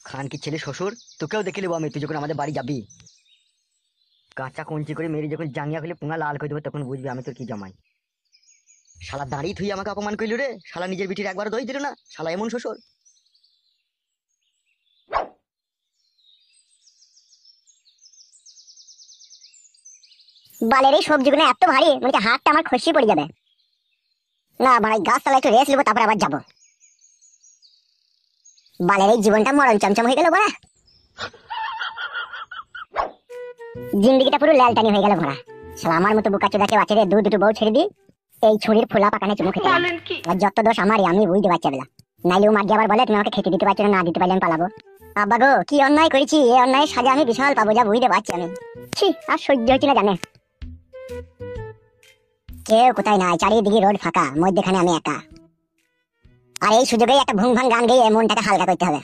খান কি ছেলে শ্বশুর, তোকেও দেখে নেবো আমি, তুই যখন আমাদের বাড়ি যাবি। কাঁচা কঞ্চি করে মেরে যখন জাঙ্গিয়া খুলে পুঙ্গা লাল করে দেবো তখন বুঝবি আমি তোর কি জামাই। শালা দাঁড়িয়ে তুই আমাকে অপমান করলি রে, শালা নিজের বিটির একবার দই দিল না, শালা এমন শ্বশুর। বালের এই সবজিগুলো এত ভারী, মনে হচ্ছে হাতটা আমার খসিয়ে পড়ে যাবে। না ভাই, গাছতলায় একটু রেস্ট নেবো, তারপর আবার যাবো। বালের এই জীবনটা মরণ চমচম হয়ে গেল ভরা, জিন্দিগিটা পুরো ল্যালটানি হয়ে গেল ভরা। শালা আমার মতো বোকাচোদাকে বাচ্চারে দুটো বউ ছেড়ে দি, এই ছুরির ফোলা পাকানে চুমু খেতে হবে। আর যত দোষ আমারই, আমি বুঝতে পারছি বেলা। নাইলে ও মাগি আবার বলে তুমি আমাকে খেতে দিতে পারছো না, না দিতে পারলে আমি পালাবো। আব্বা গো, কি অন্যায় করেছি, এই অন্যায় সাজা আমি বিশাল পাবো, যা বুঝতে পারছি আমি। ছি, আর সহ্য হচ্ছে না জানে। কেউ কোথায় নাই, চারিদিকে রোড ফাঁকা, মধ্যখানে আমি একা। আর এই সুযোগেই একটা ভুং ভাং গান গেয়ে মনটাকে হালকা করতে হবে,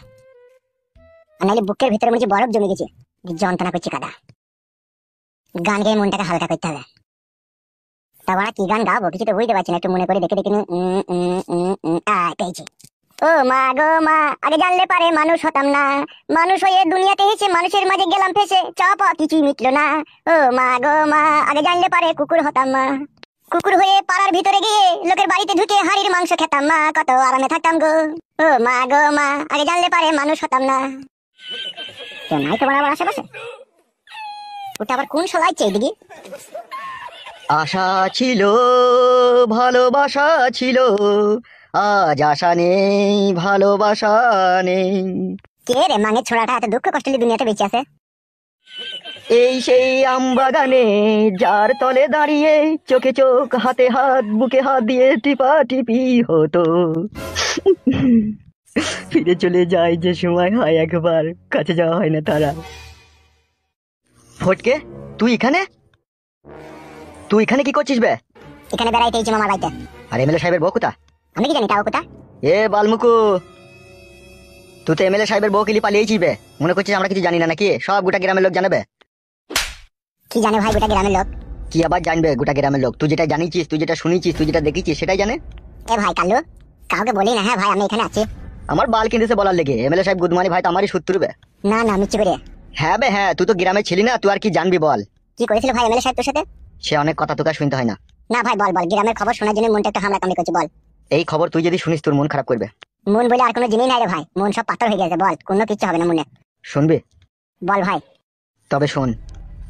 আর নাহলে বুকের ভিতরে মনে হচ্ছে বরফ জমে গেছে, যন্ত্রণা করছে কাদা। গান গেয়ে মনটাকে হালকা করতে হবে। তারপর কি গান গাবো কিছু তো বুঝতে পারছি না, একটু মনে করে দেখে দেখে পেয়েছি। ও মা গো মা, আগে জানলে পারে মানুষ হতাম না, মানুষ হয়ে দুনিয়াতে এসে মানুষের মাঝে গেলাম ফেসে, চাপা কিছুই মিটলো না। ও মা গো মা, আগে জানলে পারে কুকুর হতাম মা, কুকুর হয়ে পাড়ার ভিতরে গিয়ে লোকের বাড়িতে ঢুকে হাড়ির মাংস খেতাম মা, কত আরামে থাকতাম গো। ও মা গো মা, আগে জানলে পারে মানুষ হতাম না। তো নাই তোমার আবার আশেপাশে, ওটা আবার কোন শোনাচ্ছে এইদিকে? আশা ছিল, ভালোবাসা ছিল, আজ আশা নেই, ভালোবাসা নেই। কে রে মাঙের ছোড়াটা এত দুঃখ কষ্ট নিয়ে দুনিয়াতে বেঁচে আছে? এই সেই আমবাগানে যার তলে দাঁড়িয়ে চোখে চোখ হাতে হাত বুকে হাত দিয়ে টিপা টিপি হতো, ফিরে চলে যায় যে সময় হয় একবার, কাছে যাওয়া হয় না তারা। ফটকে, তুই এখানে? তুই এখানে কি করছিস বে? এখানে বেড়াইতে এইছি মামার বাড়িতে। আর এমএলএ সাহেবের বউ কোথা? আমি কি জানি তাও কোথা? এ বালমুকু, তুই তো এমএলএ সাহেবের বউ কিলি পালিয়েছিস বে, মনে করছিস আমরা কিছু জানি না নাকি? সব গোটা গ্রামের লোক জানবে। কি জানে ভাই গোটা গ্রামের লোক? কি আবার জানবে গোটা গ্রামের লোক? তুই যেটা জানিছিস, তুই যেটা শুনেছিস, তুই যেটা দেখেছিস সেটাই জানে। এ ভাই কাল্লু, কাউকে বলি না হ্যাঁ ভাই আমি এখানে আছি। আমার বাল কিনতেছে বলার লেগে, এমএলএ সাহেব গুদমানি ভাই তো আমারই শত্রু বে। না না মিচ্ছি করে। হ্যাঁ বে হ্যাঁ, তুই তো গ্রামে ছিলি না, তুই আর কি জানবি বল। কি করেছিল ভাই এমএলএ সাহেব তোর সাথে? সে অনেক কথা তোকে শুনতে হয় না। না ভাই বল বল, গ্রামের খবর শোনার জন্য মনটা একটু হামলা কামড়ি করছে, বল। এই খবর তুই যদি শুনিস তোর মন খারাপ করবে। মন বলে আর কোনো জিনিস নাই রে ভাই, মন সব পাথর হয়ে গেছে, বল কোনো কিছু হবে না মনে। শুনবি? বল ভাই। তবে শোন,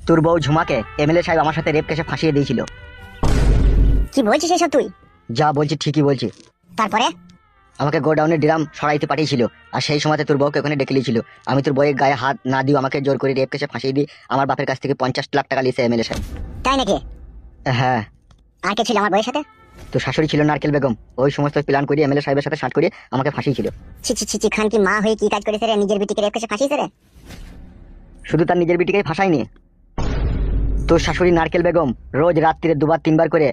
তোর বউ ঝুমাকে এমএলএ সাহেব আমার সাথে রেপ কেসে ফাঁসিয়ে দিয়েছিল। কি বলছিস এসব তুই? যা বলছি ঠিকই বলছি। তারপরে? আমাকে গোডাউনের ড্রাম সরাইতে পাঠিয়েছিল, আর সেই সময়তে তোর বউকে ওখানে ডেকে নিয়েছিল। আমি তোর বউয়ের গায়ে হাত না দিয়ে আমাকে জোর করে রেপ কেসে ফাঁসিয়ে দিই, আমার বাপের কাছ থেকে 50 লাখ টাকা লিয়েছে এমএলএ সাহেব। তাই নাকি? হ্যাঁ। আর কে ছিল আমার বউয়ের সাথে? তো শাশুড়ি ছিল নারকেল বেগম, ওই সমস্ত প্ল্যান করে এমএলএ সাহেবের সাথে সাট করে আমাকে ফাঁসিয়েছিল। ছি ছি ছি ছি, খান কি মা হয়ে কি কাজ করেছে রে, নিজের বিটিকে রেপ কেসে ফাঁসিয়েছে রে? শুধু তার নিজের বিটিকেই ফাঁসায়নি, তোর শাশুড়ি নারকেল বেগম রোজ রাত্রিরে দুবার তিনবার করে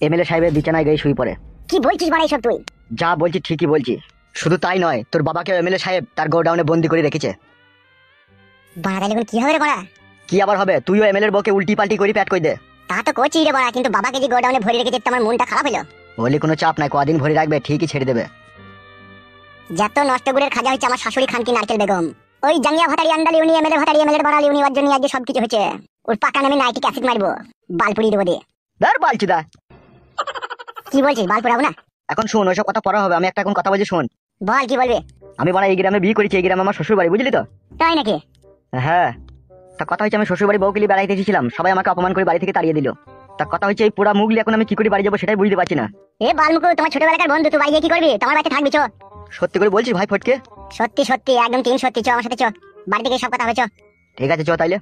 এমএলএ সাহেবের বিছানায় গিয়ে শুয়ে পড়ে। কি বলছিস মানে এসব তুই? যা বলছি ঠিকই বলছি। শুধু তাই নয়, তোর বাবাকে এমএলএ সাহেব তার গোডাউনে বন্দি করে রেখেছে। বাড়া তাহলে এখন কি হবে রে বাড়া? কি আবার হবে, তুইও এমএলএর বউকে উল্টি পাল্টি করে প্যাট করে দে। তা তো করছি রে বাড়া, কিন্তু বাবাকে যে গোডাউনে ভরে রেখেছে তো আমার মনটা খারাপ হলো। বলি কোনো চাপ নাই, কদিন ভরে রাখবে ঠিকই ছেড়ে দেবে। যত নষ্ট গুড়ের খাজা হচ্ছে আমার শাশুড়ি খানকি নারকেল বেগম, ওই জাঙ্গিয়া ভাতারি আন্ডালি উনি এমএলএ ভাতারি এমএলএ বাড়ালি উনি, ওর জন্য আজকে সবকিছু হচ্ছে। ওর পাকা নামে নাইটিক অ্যাসিড মারবো, বালপুরি দেবো দিয়ে। ধর বালচুদা। কি বলছিস, বাল পুরাবো না? এখন শোন, ওইসব কথা পড়া হবে, আমি একটা এখন কথা বলছি শোন। বল কি বলবি? আমি বড় এই গ্রামে বিয়ে করেছি, এই গ্রামে আমার শ্বশুর বাড়ি, বুঝলি তো? তাই নাকি? হ্যাঁ। তা কথা হচ্ছে আমি শ্বশুর বাড়ি বউকে বেড়াইতে এসেছিলাম, সবাই আমাকে অপমান করে বাড়ি থেকে তাড়িয়ে দিল। তা কথা হচ্ছে এই পোড়া মুগলি এখন আমি কি করে বাড়ি যাবো সেটাই বুঝতে পারছি না। এ বালমুকু, তোমার ছোটবেলাকার বন্ধু, তুই বাড়ি গিয়ে কি করবি? তোমার বাড়িতে থাকবি চো। সত্যি করে বলছিস ভাই ফটকে? সত্যি সত্যি একদম তিন সত্যি, চো আমার সাথে চো, বাড়ি থেকে সব কথা হবে চো। ঠিক আছে চ তাইলে।